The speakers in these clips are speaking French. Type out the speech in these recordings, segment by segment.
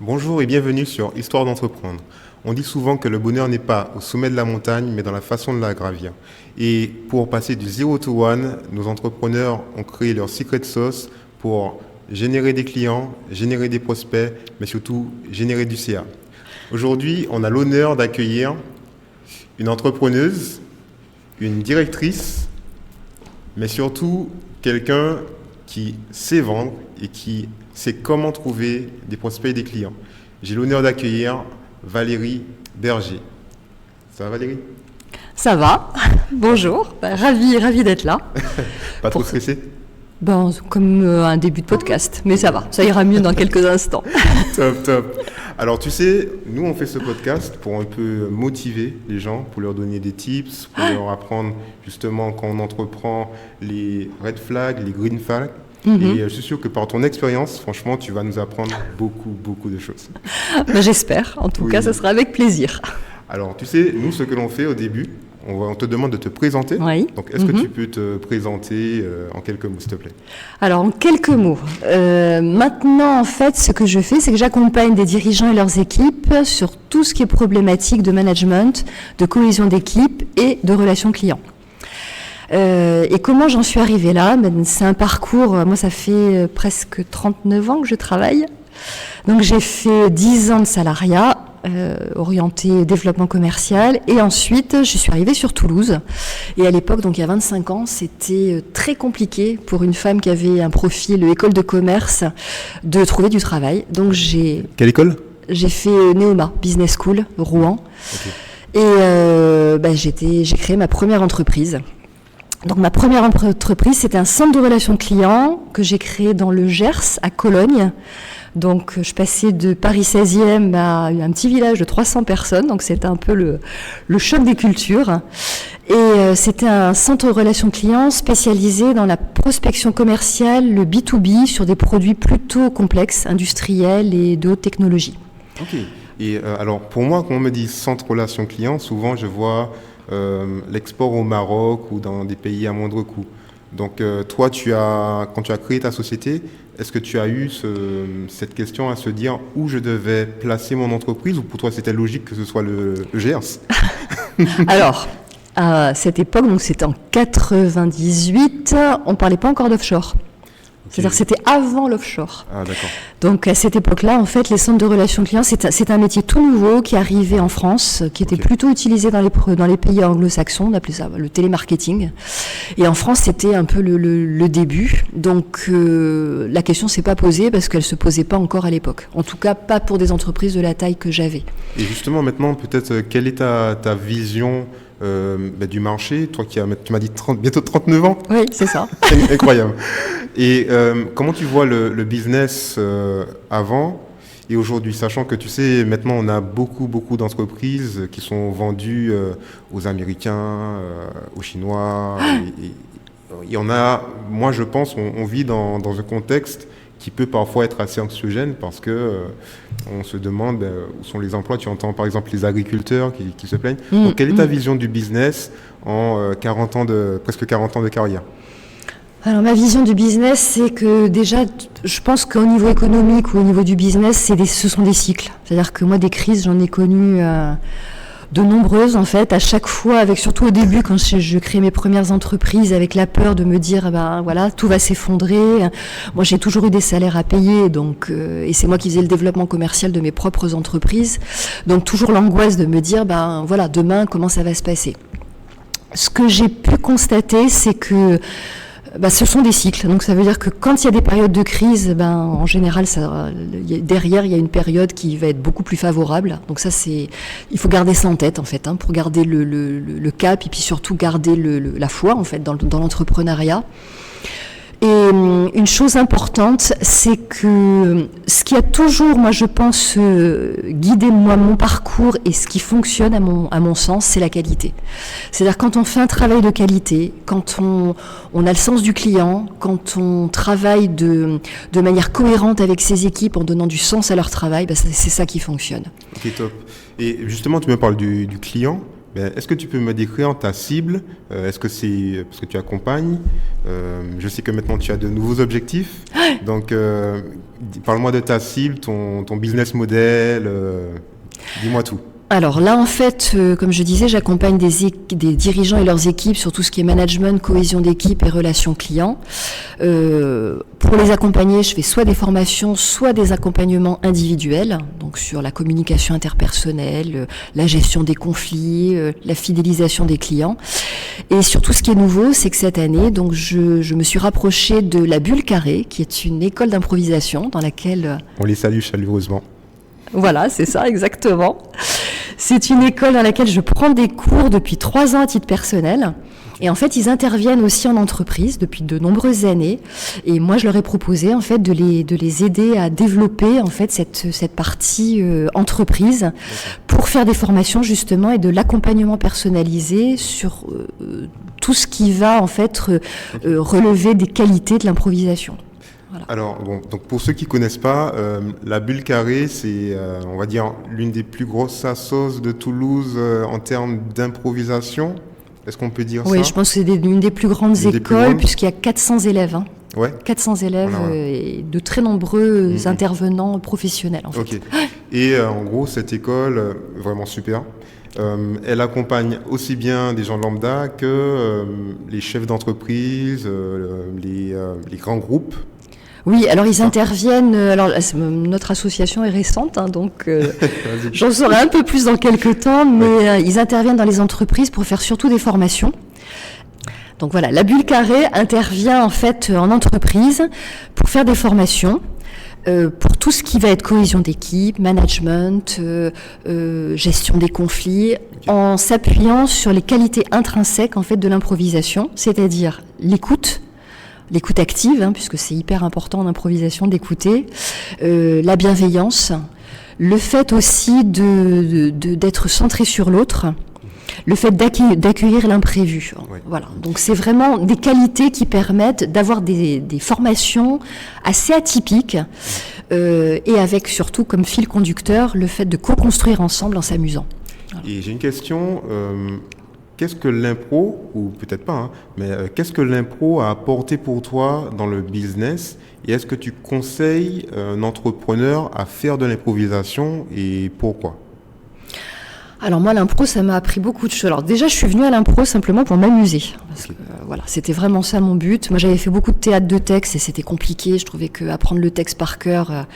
Bonjour et bienvenue sur Histoire d'entreprendre. On dit souvent que le bonheur n'est pas au sommet de la montagne, mais dans la façon de la gravir. Et pour passer du 0 to 1, nos entrepreneurs ont créé leur secret sauce pour générer des clients, générer des prospects, mais surtout générer du CA. Aujourd'hui, on a l'honneur d'accueillir une entrepreneuse, une directrice, mais surtout quelqu'un qui sait vendre et qui sait comment trouver des prospects et des clients. J'ai l'honneur d'accueillir Valérie Berger. Ça va Valérie ? Ça va, bonjour, ravi d'être là. Pas trop stressé ? Bon, comme un début de podcast, mais ça va, ça ira mieux dans quelques instants. Top. Alors tu sais, nous on fait ce podcast pour un peu motiver les gens, pour leur donner des tips, pour leur apprendre justement quand on entreprend les red flags, les green flags. Et je suis sûr que par ton expérience, franchement, tu vas nous apprendre beaucoup de choses. Ben, j'espère, en tout cas, ça sera avec plaisir. Alors tu sais, nous ce que l'on fait au début, on te demande de te présenter. Oui. Donc, est-ce que tu peux te présenter en quelques mots, s'il te plaît ? Alors, en quelques mots. Maintenant, en fait, ce que je fais, c'est que j'accompagne des dirigeants et leurs équipes sur tout ce qui est problématique de management, de cohésion d'équipe et de relations clients. Et comment j'en suis arrivée là ? C'est un parcours, moi ça fait presque 39 ans que je travaille. Donc j'ai fait 10 ans de salariat, orienté développement commercial, et ensuite je suis arrivée sur Toulouse. Et à l'époque, donc il y a 25 ans, c'était très compliqué pour une femme qui avait un profil école de commerce de trouver du travail. Donc Quelle école ? J'ai fait Neoma Business School, Rouen. Okay. Et j'ai créé ma première entreprise. Donc ma première entreprise, c'était un centre de relations clients que j'ai créé dans le Gers, à Cologne. Donc je passais de Paris 16e à un petit village de 300 personnes, donc c'était un peu le choc des cultures. Et c'était un centre de relations clients spécialisé dans la prospection commerciale, le B2B, sur des produits plutôt complexes, industriels et de haute technologie. Ok. Et alors pour moi, quand on me dit centre de relations clients, souvent je vois l'export au Maroc ou dans des pays à moindre coût. Donc toi, quand tu as créé ta société, est-ce que tu as eu cette question à se dire où je devais placer mon entreprise, ou pour toi c'était logique que ce soit le Gers ? Alors, à cette époque, donc c'était en 98, on ne parlait pas encore d'offshore. C'est-à-dire que c'était avant l'offshore. Ah, d'accord. Donc à cette époque-là, en fait, les centres de relations clients, c'est un métier tout nouveau qui arrivait en France, qui était plutôt utilisé dans les pays anglo-saxons, on appelait ça le télémarketing. Et en France, c'était un peu le début. Donc la question ne s'est pas posée parce qu'elle ne se posait pas encore à l'époque. En tout cas, pas pour des entreprises de la taille que j'avais. Et justement, maintenant, peut-être, quelle est ta vision du marché, toi tu m'as dit bientôt 39 ans. Oui, c'est ça. Incroyable. Et comment tu vois le business avant et aujourd'hui, sachant que tu sais, maintenant on a beaucoup d'entreprises qui sont vendues aux Américains, aux Chinois. Et on a, moi je pense, on vit dans un contexte qui peut parfois être assez anxiogène parce que on se demande où sont les emplois. Tu entends par exemple les agriculteurs qui se plaignent. Donc quelle est ta vision du business en presque 40 ans de carrière ? Alors ma vision du business, c'est que déjà, je pense qu'au niveau économique ou au niveau du business, ce sont des cycles. C'est-à-dire que moi, des crises, j'en ai connu de nombreuses en fait, à chaque fois, surtout au début quand je crée mes premières entreprises, avec la peur de me dire voilà, tout va s'effondrer. Moi j'ai toujours eu des salaires à payer, donc et c'est moi qui faisais le développement commercial de mes propres entreprises, donc toujours l'angoisse de me dire voilà, demain comment ça va se passer. Ce que j'ai pu constater, c'est que ce sont des cycles, donc ça veut dire que quand il y a des périodes de crise, en général, derrière il y a une période qui va être beaucoup plus favorable. Donc ça, il faut garder ça en tête en fait, pour garder le cap et puis surtout garder la foi en fait dans l'entrepreneuriat. Et une chose importante, c'est que ce qui a toujours, moi je pense, guidé mon parcours et ce qui fonctionne à mon sens, c'est la qualité. C'est-à-dire quand on fait un travail de qualité, quand on a le sens du client, quand on travaille de manière cohérente avec ses équipes en donnant du sens à leur travail, c'est ça qui fonctionne. Ok, top. Et justement, tu me parles du client. Ben, est-ce que tu peux me décrire ta cible? Est-ce que c'est parce que tu accompagnes? Je sais que maintenant tu as de nouveaux objectifs. Donc, parle-moi de ta cible, ton business model. Dis-moi tout. Alors là, en fait, comme je disais, j'accompagne des dirigeants et leurs équipes sur tout ce qui est management, cohésion d'équipe et relations clients. Pour les accompagner, je fais soit des formations, soit des accompagnements individuels, donc sur la communication interpersonnelle, la gestion des conflits, la fidélisation des clients. Et surtout, ce qui est nouveau, c'est que cette année, donc je me suis rapprochée de la Bulle Carrée, qui est une école d'improvisation dans laquelle... On les salue chaleureusement. Voilà, c'est ça, exactement. C'est une école dans laquelle je prends des cours depuis 3 ans à titre personnel. Et en fait, ils interviennent aussi en entreprise depuis de nombreuses années. Et moi, je leur ai proposé en fait de les aider à développer en fait cette partie entreprise pour faire des formations justement et de l'accompagnement personnalisé sur tout ce qui va en fait relever des qualités de l'improvisation. Voilà. Alors, bon, donc pour ceux qui ne connaissent pas, la Bulle Carrée, c'est, on va dire, l'une des plus grosses assos de Toulouse en termes d'improvisation. Est-ce qu'on peut dire ça? Oui, je pense que c'est une des plus grandes écoles, puisqu'il y a 400 élèves. Hein. Ouais. 400 élèves voilà. Et de très nombreux intervenants professionnels, en fait. Ok. Et en gros, cette école, vraiment super, elle accompagne aussi bien des gens lambda que les chefs d'entreprise, les grands groupes. Oui, alors ils interviennent. Alors notre association est récente, hein, donc j'en saurai un peu plus dans quelques temps, mais ils interviennent dans les entreprises pour faire surtout des formations. Donc voilà, la Bulle Carrée intervient en fait en entreprise pour faire des formations. Pour tout ce qui va être cohésion d'équipe, management, gestion des conflits, en s'appuyant sur les qualités intrinsèques en fait de l'improvisation, c'est-à-dire l'écoute active, hein, puisque c'est hyper important en improvisation d'écouter, la bienveillance, le fait aussi d'être centré sur l'autre, le fait d'accueillir l'imprévu. Oui. Voilà. Donc c'est vraiment des qualités qui permettent d'avoir des formations assez atypiques et avec surtout comme fil conducteur le fait de co-construire ensemble en s'amusant. Voilà. Et j'ai une question. Qu'est-ce que l'impro, ou peut-être pas, hein, mais qu'est-ce que l'impro a apporté pour toi dans le business? Et est-ce que tu conseilles un entrepreneur à faire de l'improvisation et pourquoi? Alors moi, l'impro, ça m'a appris beaucoup de choses. Alors déjà, je suis venue à l'impro simplement pour m'amuser. Parce que, voilà, c'était vraiment ça mon but. Moi, j'avais fait beaucoup de théâtre de texte et c'était compliqué. Je trouvais qu'apprendre le texte par cœur,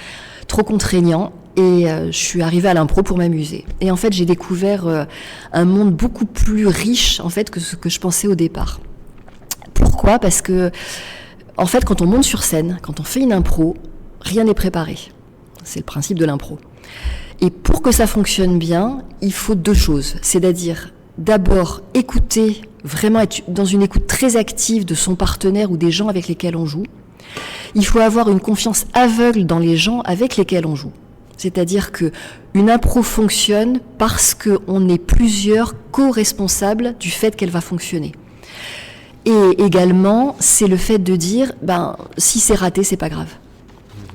trop contraignant. Et je suis arrivée à l'impro pour m'amuser. Et en fait, j'ai découvert un monde beaucoup plus riche en fait que ce que je pensais au départ. Pourquoi ? Parce que, en fait, quand on monte sur scène, quand on fait une impro, rien n'est préparé. C'est le principe de l'impro. Et pour que ça fonctionne bien, il faut 2 choses. C'est-à-dire, d'abord, écouter, vraiment être dans une écoute très active de son partenaire ou des gens avec lesquels on joue. Il faut avoir une confiance aveugle dans les gens avec lesquels on joue. C'est-à-dire qu'une impro fonctionne parce qu'on est plusieurs co-responsables du fait qu'elle va fonctionner. Et également, c'est le fait de dire, si c'est raté, c'est pas grave.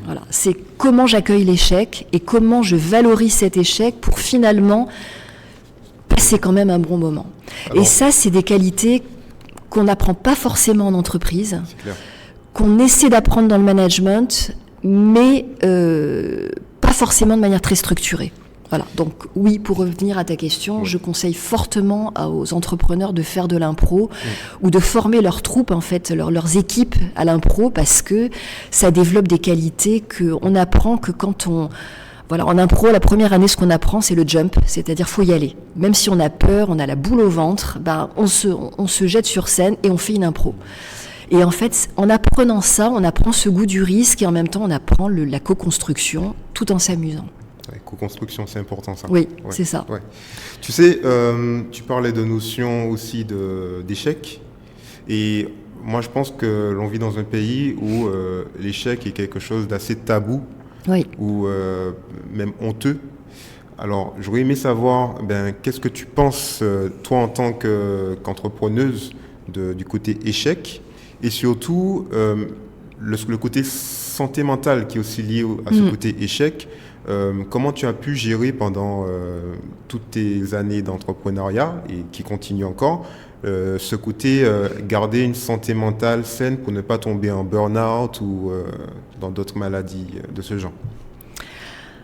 Voilà. C'est comment j'accueille l'échec et comment je valorise cet échec pour finalement passer quand même un bon moment. Alors, et ça, c'est des qualités qu'on n'apprend pas forcément en entreprise, qu'on essaie d'apprendre dans le management, mais pas forcément de manière très structurée. Voilà. Donc oui, pour revenir à ta question, je conseille fortement aux entrepreneurs de faire de l'impro ou de former leurs troupes, en fait, leurs équipes à l'impro, parce que ça développe des qualités qu'on apprend que quand on... Voilà, en impro, la première année, ce qu'on apprend, c'est le jump, c'est-à-dire faut y aller. Même si on a peur, on a la boule au ventre, on se jette sur scène et on fait une impro. Et en fait, en apprenant ça, on apprend ce goût du risque et en même temps, on apprend la co-construction tout en s'amusant. Ouais, co-construction, c'est important ça. Oui, c'est ça. Ouais. Tu sais, tu parlais de notion aussi d'échec. Et moi, je pense que l'on vit dans un pays où l'échec est quelque chose d'assez tabou, ou même honteux. Alors, j'aurais aimé savoir, qu'est-ce que tu penses, toi, en tant qu'entrepreneuse, du côté échec, et surtout le côté santé mentale qui est aussi lié à ce côté échec. Comment tu as pu gérer pendant toutes tes années d'entrepreneuriat et qui continue encore ce côté garder une santé mentale saine pour ne pas tomber en burn-out ou dans d'autres maladies de ce genre?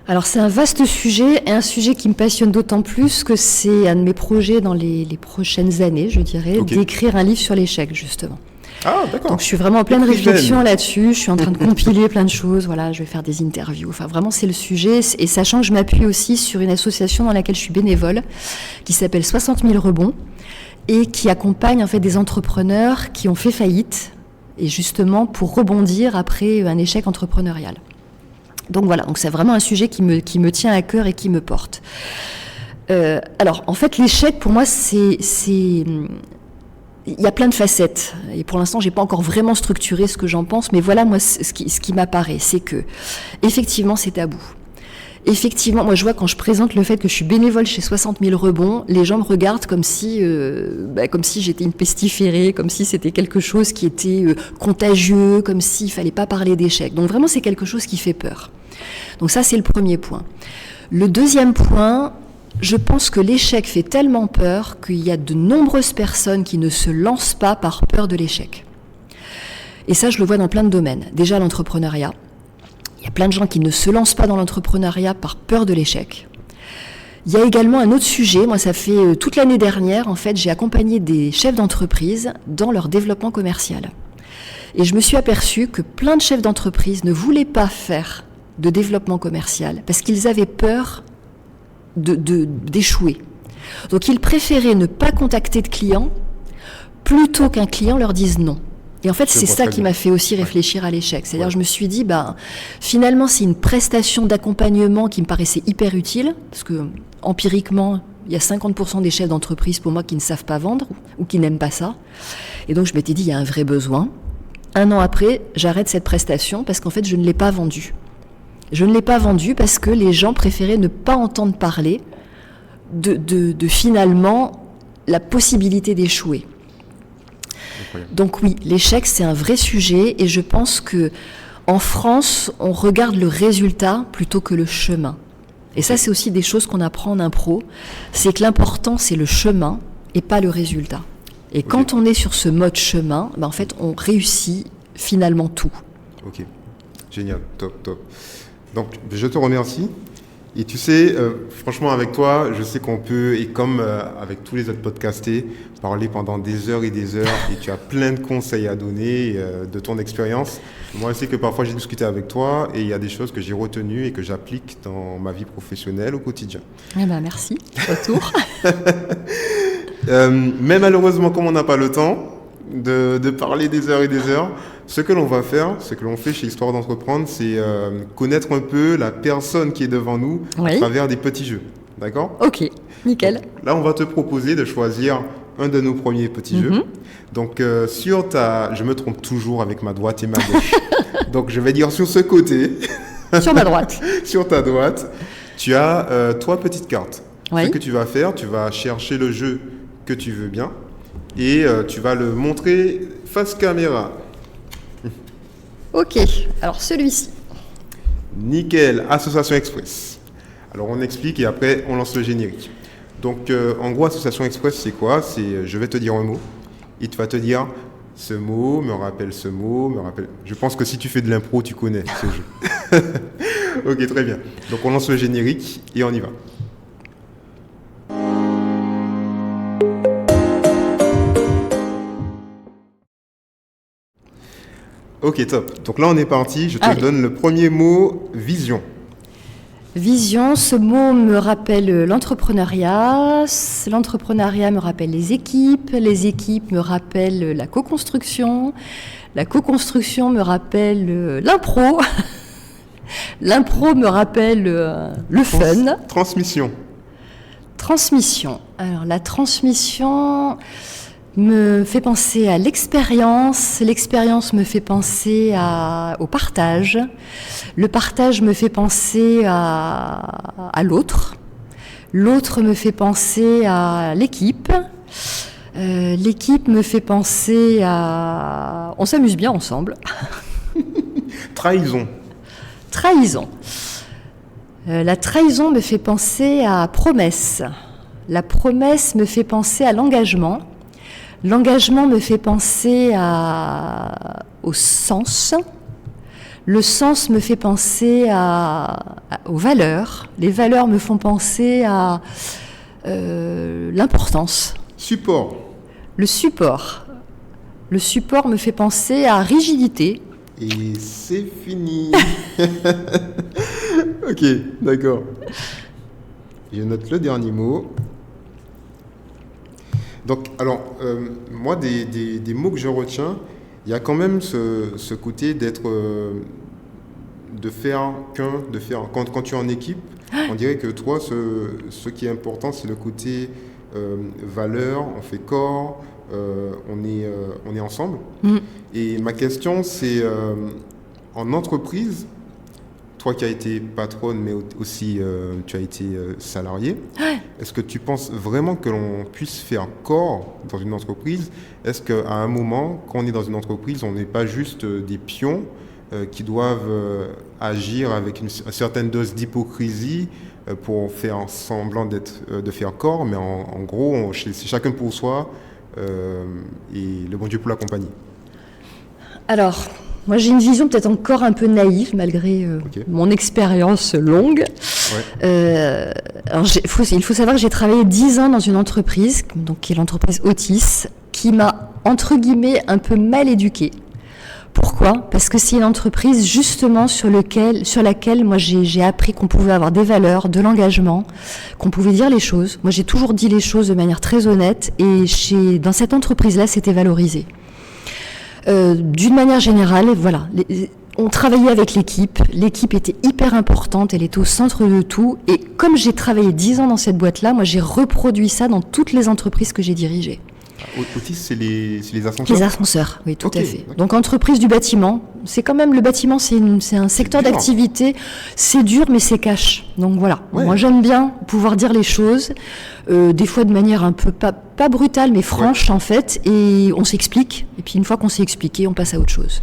Alors c'est un vaste sujet et un sujet qui me passionne d'autant plus que c'est un de mes projets dans les prochaines années, je dirais, d'écrire un livre sur l'échec justement. Ah, d'accord. Donc je suis vraiment en pleine réflexion là-dessus, je suis en train de compiler plein de choses, voilà, je vais faire des interviews, enfin vraiment c'est le sujet, et sachant que je m'appuie aussi sur une association dans laquelle je suis bénévole, qui s'appelle 60 000 rebonds, et qui accompagne en fait des entrepreneurs qui ont fait faillite, et justement pour rebondir après un échec entrepreneurial. Donc voilà, donc c'est vraiment un sujet qui me tient à cœur et qui me porte. Alors en fait l'échec pour moi il y a plein de facettes et pour l'instant j'ai pas encore vraiment structuré ce que j'en pense, mais voilà moi ce qui m'apparaît, c'est que effectivement c'est tabou. Effectivement, moi je vois quand je présente le fait que je suis bénévole chez 60 000 rebonds, les gens me regardent comme si j'étais une pestiférée, comme si c'était quelque chose qui était contagieux, comme s'il fallait pas parler d'échec. Donc vraiment c'est quelque chose qui fait peur. Donc ça c'est le premier point. Le deuxième point, je pense que l'échec fait tellement peur qu'il y a de nombreuses personnes qui ne se lancent pas par peur de l'échec. Et ça, je le vois dans plein de domaines. Déjà, l'entrepreneuriat. Il y a plein de gens qui ne se lancent pas dans l'entrepreneuriat par peur de l'échec. Il y a également un autre sujet. Moi, ça fait toute l'année dernière, en fait, j'ai accompagné des chefs d'entreprise dans leur développement commercial. Et je me suis aperçue que plein de chefs d'entreprise ne voulaient pas faire de développement commercial parce qu'ils avaient peur d'échouer. Donc ils préféraient ne pas contacter de clients plutôt qu'un client leur dise non. Et en fait, c'est ça qui m'a fait aussi réfléchir à l'échec. C'est-à-dire, je me suis dit, finalement, c'est une prestation d'accompagnement qui me paraissait hyper utile, parce que empiriquement, il y a 50% des chefs d'entreprise pour moi qui ne savent pas vendre ou qui n'aiment pas ça. Et donc je m'étais dit, il y a un vrai besoin. 1 an après, j'arrête cette prestation parce qu'en fait, je ne l'ai pas vendue. Je ne l'ai pas vendu parce que les gens préféraient ne pas entendre parler de finalement la possibilité d'échouer. Donc oui, l'échec c'est un vrai sujet et je pense que en France, on regarde le résultat plutôt que le chemin. Et ça c'est aussi des choses qu'on apprend en impro, c'est que l'important c'est le chemin et pas le résultat. Et quand on est sur ce mode chemin, en fait on réussit finalement tout. Ok, génial, top. Donc, je te remercie. Et tu sais, franchement, avec toi, je sais qu'on peut, et comme avec tous les autres podcastés, parler pendant des heures et des heures. Et tu as plein de conseils à donner de ton expérience. Moi, je sais que parfois, j'ai discuté avec toi et il y a des choses que j'ai retenues et que j'applique dans ma vie professionnelle au quotidien. Eh ben, merci. Retour. Mais malheureusement, comme on n'a pas le temps de parler des heures et des heures, ce que l'on va faire, ce que l'on fait chez Histoire d'entreprendre, c'est connaître un peu la personne qui est devant nous à travers des petits jeux. D'accord ? Ok, nickel. Donc, là, on va te proposer de choisir un de nos premiers petits jeux. Donc, je me trompe toujours avec ma droite et ma gauche. Donc, je vais dire sur ce côté. Sur ma droite. Sur ta droite, tu as 3 petites cartes. Oui. Ce que tu vas faire, tu vas chercher le jeu que tu veux bien et tu vas le montrer face caméra. Ok, alors celui-ci. Nickel, Association Express. Alors on explique et après on lance le générique. Donc en gros, Association Express, c'est quoi ? C'est je vais te dire un mot, il va te dire ce mot me rappelle ce mot, me rappelle. Je pense que si tu fais de l'impro, tu connais ce jeu. Ok, très bien. Donc on lance le générique et on y va. Ok, top. Donc là, on est parti. Je te donne le premier mot, vision. Vision, ce mot me rappelle l'entrepreneuriat. L'entrepreneuriat me rappelle les équipes me rappellent la co-construction. La co-construction me rappelle l'impro. L'impro me rappelle le fun. Transmission. Transmission. Alors la transmission me fait penser à l'expérience. L'expérience me fait penser au partage. Le partage me fait penser à l'autre. L'autre me fait penser à l'équipe. L'équipe me fait penser à... On s'amuse bien ensemble. Trahison. Trahison. La trahison me fait penser à promesse. La promesse me fait penser à l'engagement. L'engagement me fait penser au sens. Le sens me fait penser aux valeurs. Les valeurs me font penser à l'importance. Support. Le support. Le support me fait penser à rigidité. Et c'est fini. Ok, d'accord. Je note le dernier mot. Donc, alors, moi, des mots que je retiens, il y a quand même ce côté d'être, de faire quand tu es en équipe, on dirait que toi, ce qui est important, c'est le côté valeur, on fait corps, on est ensemble. Et ma question, c'est, en entreprise, toi qui as été patronne, mais aussi tu as été salarié, est-ce que tu penses vraiment que l'on puisse faire corps dans une entreprise? Est-ce qu'à un moment, quand on est dans une entreprise, on n'est pas juste des pions qui doivent agir avec une certaine dose d'hypocrisie pour faire semblant de faire corps, mais en gros, c'est chacun pour soi et le bon Dieu pour la compagnie? Alors, moi j'ai une vision peut-être encore un peu naïve, malgré mon expérience longue. Alors, il faut savoir que j'ai travaillé 10 ans dans une entreprise, donc, qui est l'entreprise Otis, qui m'a, entre guillemets, un peu mal éduquée. Pourquoi ? Parce que c'est une entreprise justement sur laquelle moi j'ai appris qu'on pouvait avoir des valeurs, de l'engagement, qu'on pouvait dire les choses. Moi j'ai toujours dit les choses de manière très honnête et dans cette entreprise-là, c'était valorisé. D'une manière générale, voilà, on travaillait avec l'équipe était hyper importante, elle était au centre de tout, et comme j'ai travaillé 10 ans dans cette boîte-là, moi j'ai reproduit ça dans toutes les entreprises que j'ai dirigées. Otis, c'est les ascenseurs? Les ascenseurs, oui, tout à fait. Donc entreprise du bâtiment, c'est quand même, le bâtiment, c'est un secteur d'activité, c'est dur mais c'est cash. Donc voilà, moi j'aime bien pouvoir dire les choses, des fois de manière un peu pas brutale mais franche en fait, et on s'explique, et puis une fois qu'on s'est expliqué, on passe à autre chose.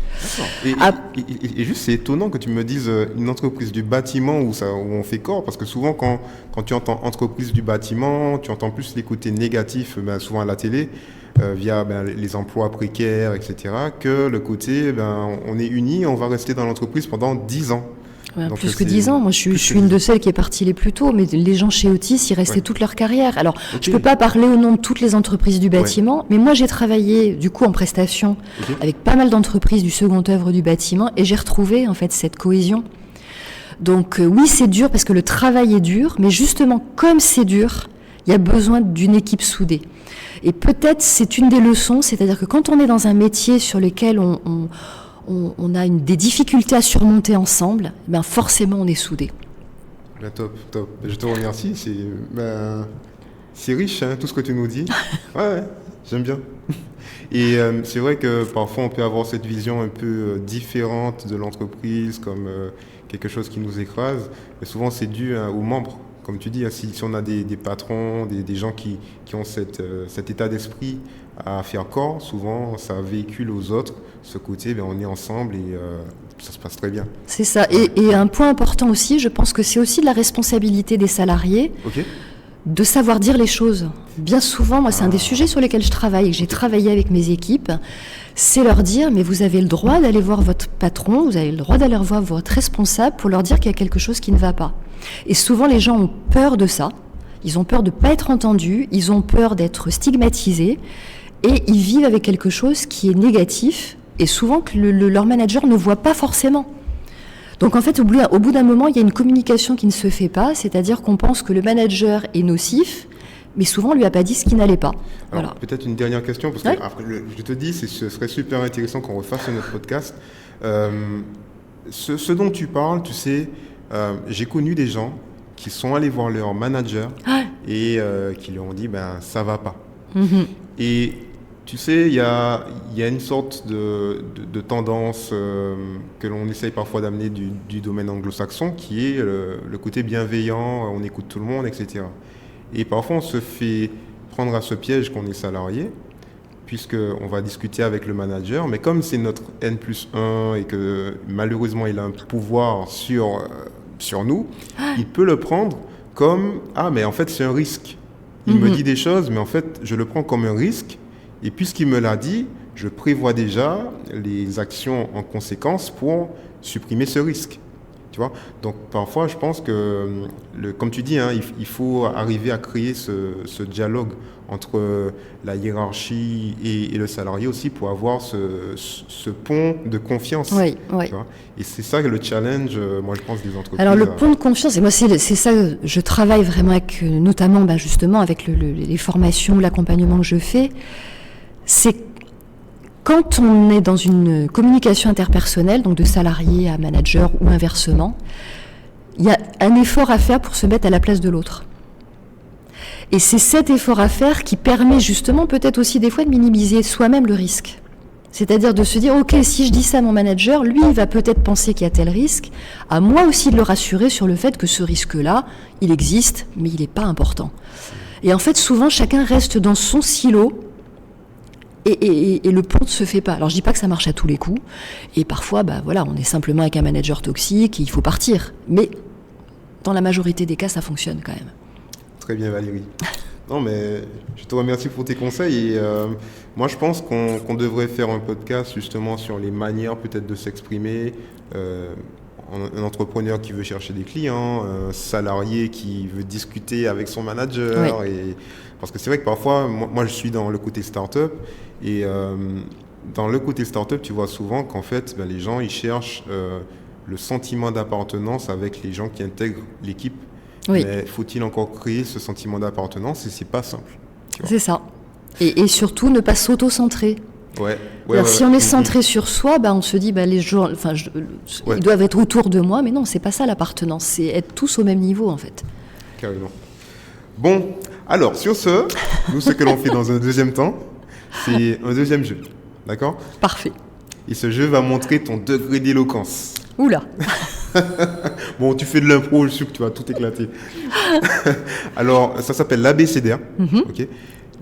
Et juste, c'est étonnant que tu me dises une entreprise du bâtiment où on fait corps, parce que souvent quand tu entends entreprise du bâtiment, tu entends plus les côtés négatifs, souvent à la télé, via les emplois précaires, etc., que le côté, on est unis, on va rester dans l'entreprise pendant 10 ans. Ouais, donc plus que 10 ans. Moi, je suis une de celles qui est partie les plus tôt, mais les gens chez Otis, ils restaient toute leur carrière. Alors, je peux pas parler au nom de toutes les entreprises du bâtiment, mais moi, j'ai travaillé, du coup, en prestation avec pas mal d'entreprises du second œuvre du bâtiment, et j'ai retrouvé, en fait, cette cohésion. Donc, oui, c'est dur parce que le travail est dur, mais justement, comme c'est dur, il y a besoin d'une équipe soudée. Et peut-être, c'est une des leçons, c'est-à-dire que quand on est dans un métier sur lequel on a des difficultés à surmonter ensemble, forcément on est soudés. Top. Je te remercie. C'est riche, tout ce que tu nous dis. Ouais, j'aime bien. Et c'est vrai que parfois on peut avoir cette vision un peu différente de l'entreprise comme quelque chose qui nous écrase. Mais souvent c'est dû aux membres. Comme tu dis, si on a des patrons, des gens qui ont cet état d'esprit à faire corps, souvent ça véhicule aux autres ce côté, on est ensemble et ça se passe très bien. C'est ça. Et un point important aussi, je pense que c'est aussi de la responsabilité des salariés de savoir dire les choses. Bien souvent, moi c'est un des sujets sur lesquels je travaille et que j'ai travaillé avec mes équipes, c'est leur dire, mais vous avez le droit d'aller voir votre patron, vous avez le droit d'aller voir votre responsable pour leur dire qu'il y a quelque chose qui ne va pas. Et souvent les gens ont peur de ça, ils ont peur de ne pas être entendus, ils ont peur d'être stigmatisés et ils vivent avec quelque chose qui est négatif et souvent que leur manager ne voit pas forcément. Donc en fait, au bout d'un moment, il y a une communication qui ne se fait pas, c'est-à-dire qu'on pense que le manager est nocif, mais souvent on lui a pas dit ce qui n'allait pas. Alors, voilà. Peut-être une dernière question, parce que après, je te dis, ce serait super intéressant qu'on refasse notre podcast. Ce dont tu parles, tu sais, j'ai connu des gens qui sont allés voir leur manager et qui lui ont dit, ça va pas. Mm-hmm. Et tu sais, il y a une sorte de tendance que l'on essaye parfois d'amener du domaine anglo-saxon, qui est le côté bienveillant, on écoute tout le monde, etc. Et parfois, on se fait prendre à ce piège qu'on est salarié, puisqu'on va discuter avec le manager, mais comme c'est notre N+1 et que malheureusement, il a un pouvoir sur sur nous, il peut le prendre comme « Ah, mais en fait, c'est un risque. Il me dit des choses, mais en fait, je le prends comme un risque. Et puisqu'il me l'a dit, je prévois déjà les actions en conséquence pour supprimer ce risque. » Tu vois? Donc, parfois, je pense que, comme tu dis, hein, il faut arriver à créer ce dialogue entre la hiérarchie et le salarié aussi pour avoir ce pont de confiance. Oui. Tu vois? Et c'est ça le challenge, moi, je pense, des entreprises. Alors, le pont de confiance, et moi, c'est ça, je travaille vraiment avec, notamment, justement, avec les formations, l'accompagnement que je fais, c'est quand on est dans une communication interpersonnelle, donc de salarié à manager ou inversement, il y a un effort à faire pour se mettre à la place de l'autre. Et c'est cet effort à faire qui permet justement peut-être aussi des fois de minimiser soi-même le risque. C'est-à-dire de se dire, ok, si je dis ça à mon manager, lui, il va peut-être penser qu'il y a tel risque, à moi aussi de le rassurer sur le fait que ce risque-là, il existe, mais il n'est pas important. Et en fait, souvent, chacun reste dans son silo, et le pont ne se fait pas. Alors je dis pas que ça marche à tous les coups, et parfois on est simplement avec un manager toxique et il faut partir, mais dans la majorité des cas ça fonctionne quand même. Très bien Valérie. Non mais je te remercie pour tes conseils et moi je pense qu'on devrait faire un podcast justement sur les manières peut-être de s'exprimer, un entrepreneur qui veut chercher des clients, un salarié qui veut discuter avec son manager. Oui. Parce que c'est vrai que parfois, moi je suis dans le côté start-up et dans le côté start-up, tu vois souvent qu'en fait, les gens ils cherchent le sentiment d'appartenance avec les gens qui intègrent l'équipe. Oui. Mais faut-il encore créer ce sentiment d'appartenance et c'est pas simple. C'est ça. Et surtout ne pas s'auto-centrer. Si on est centré sur soi, on se dit les gens, ils doivent être autour de moi, mais non, c'est pas ça l'appartenance, c'est être tous au même niveau en fait. Carrément. Bon, alors sur ce, nous ce que l'on fait dans un deuxième temps, c'est un deuxième jeu, d'accord? Parfait. Et ce jeu va montrer ton degré d'éloquence. Oula. Bon, tu fais de l'impro, je suis sûr que tu vas tout éclater. Alors, ça s'appelle l'ABCDR, ok?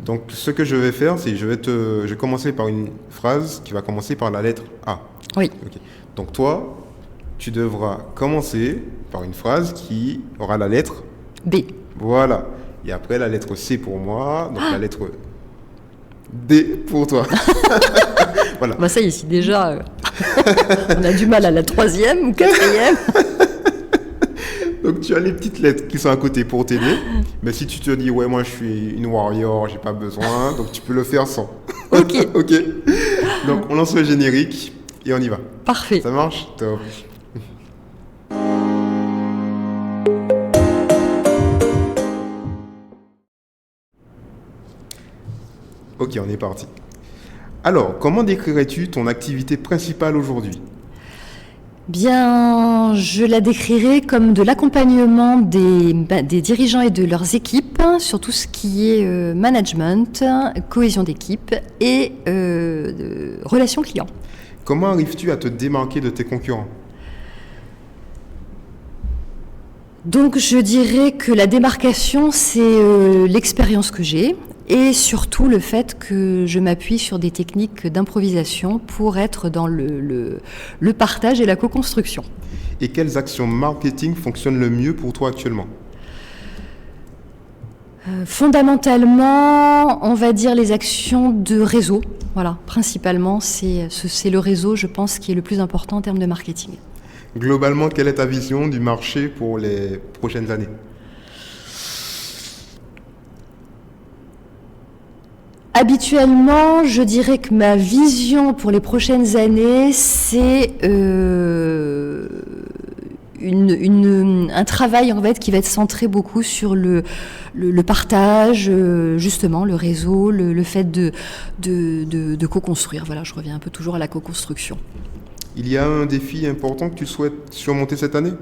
Donc, ce que je vais faire, c'est je vais commencer par une phrase qui va commencer par la lettre A. Oui. Okay. Donc, toi, tu devras commencer par une phrase qui aura la lettre B. Voilà. Et après, la lettre C pour moi, donc la lettre D pour toi. Voilà. Ça y est, si déjà, on a du mal à la 3e ou 4e. Donc tu as les petites lettres qui sont à côté pour t'aider. Mais si tu te dis, ouais, moi je suis une warrior, j'ai pas besoin, donc tu peux le faire sans. Ok. Ok. Donc on lance le générique et on y va. Parfait. Ça marche? Top. Ok, on est parti. Alors, comment décrirais-tu ton activité principale aujourd'hui? Bien, je la décrirais comme de l'accompagnement des dirigeants et de leurs équipes sur tout ce qui est management, cohésion d'équipe et relations clients. Comment arrives-tu à te démarquer de tes concurrents? Donc, je dirais que la démarcation, c'est l'expérience que j'ai et surtout le fait que je m'appuie sur des techniques d'improvisation pour être dans le partage et la co-construction. Et quelles actions marketing fonctionnent le mieux pour toi actuellement? Fondamentalement, on va dire les actions de réseau. Voilà, principalement, c'est le réseau, je pense, qui est le plus important en termes de marketing. Globalement, quelle est ta vision du marché pour les prochaines années? Habituellement, je dirais que ma vision pour les prochaines années, c'est un travail en fait qui va être centré beaucoup sur le partage, justement, le réseau, le fait de co-construire. Voilà, je reviens un peu toujours à la co-construction. Il y a un défi important que tu souhaites surmonter cette année?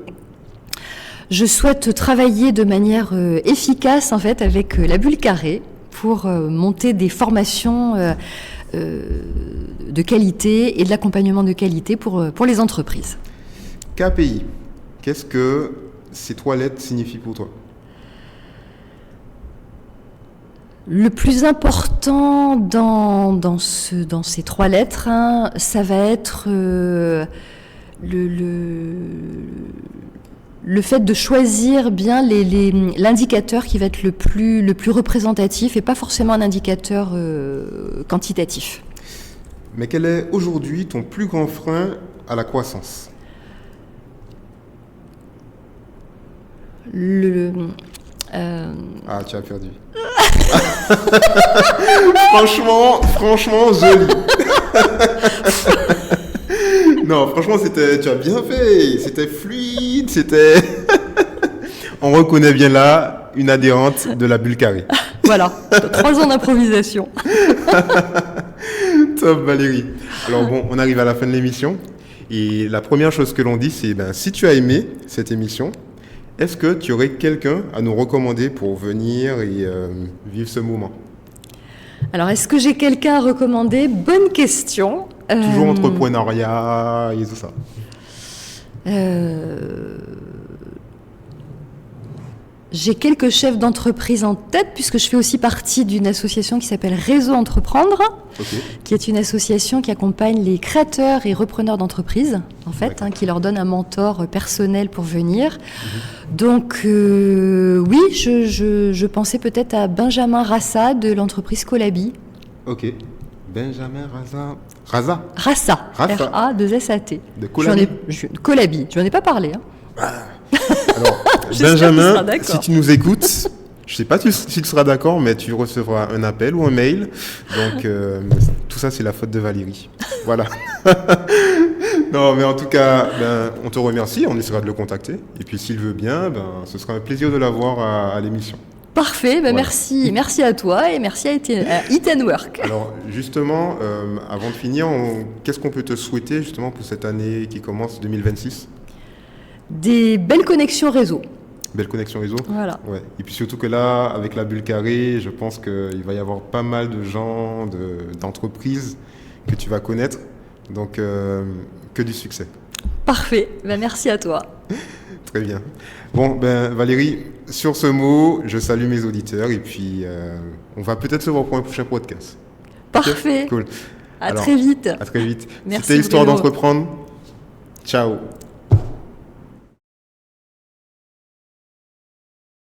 Je souhaite travailler de manière efficace en fait avec la bulle carrée pour monter des formations de qualité et de l'accompagnement de qualité pour les entreprises. KPI, qu'est-ce que ces 3 lettres signifient pour toi? Le plus important dans ces 3 lettres, ça va être le le fait de choisir bien l'indicateur qui va être le plus représentatif et pas forcément un indicateur quantitatif. Mais quel est aujourd'hui ton plus grand frein à la croissance? Ah, tu as perdu. franchement, joli. Non, franchement, tu as bien fait. C'était fluide, On reconnaît bien là une adhérente de la bulle carrée. Voilà, 3 ans d'improvisation. Top, Valérie. Alors bon, on arrive à la fin de l'émission. Et la première chose que l'on dit, c'est si tu as aimé cette émission, est-ce que tu aurais quelqu'un à nous recommander pour venir et vivre ce moment? Alors, est-ce que j'ai quelqu'un à recommander? Bonne question. Toujours entrepreneuriat et tout ça. J'ai quelques chefs d'entreprise en tête, puisque je fais aussi partie d'une association qui s'appelle Réseau Entreprendre, qui est une association qui accompagne les créateurs et repreneurs d'entreprises, en fait, qui leur donne un mentor personnel pour venir. Donc, oui, je pensais peut-être à Benjamin Rassa de l'entreprise Colabi. Ok. Benjamin Rassa. Rassa. R-A-2-S-A-T. De Colabi. Colabi. Je n'en ai pas parlé. Alors, Benjamin, si tu nous écoutes, je ne sais pas si tu seras d'accord, mais tu recevras un appel ou un mail. Donc, tout ça, c'est la faute de Valérie. Voilà. Non, mais en tout cas, on te remercie. On essaiera de le contacter. Et puis, s'il veut bien, ce sera un plaisir de l'avoir à l'émission. Parfait, voilà. Merci à toi et merci à Eat & Work. Alors justement, avant de finir, qu'est-ce qu'on peut te souhaiter justement pour cette année qui commence 2026? Des belles connexions réseau. Belle connexion réseau. Voilà. Ouais. Et puis surtout que là, avec la bulle carrée, je pense qu'il va y avoir pas mal de gens, d'entreprises que tu vas connaître. Donc, que du succès. Parfait. Merci à toi. Très bien. Bon, Valérie, sur ce mot, je salue mes auditeurs et puis on va peut-être se voir pour un prochain podcast. Parfait. Okay, cool. À très vite. À très vite. Merci. C'était Histoire d'entreprendre. Ciao.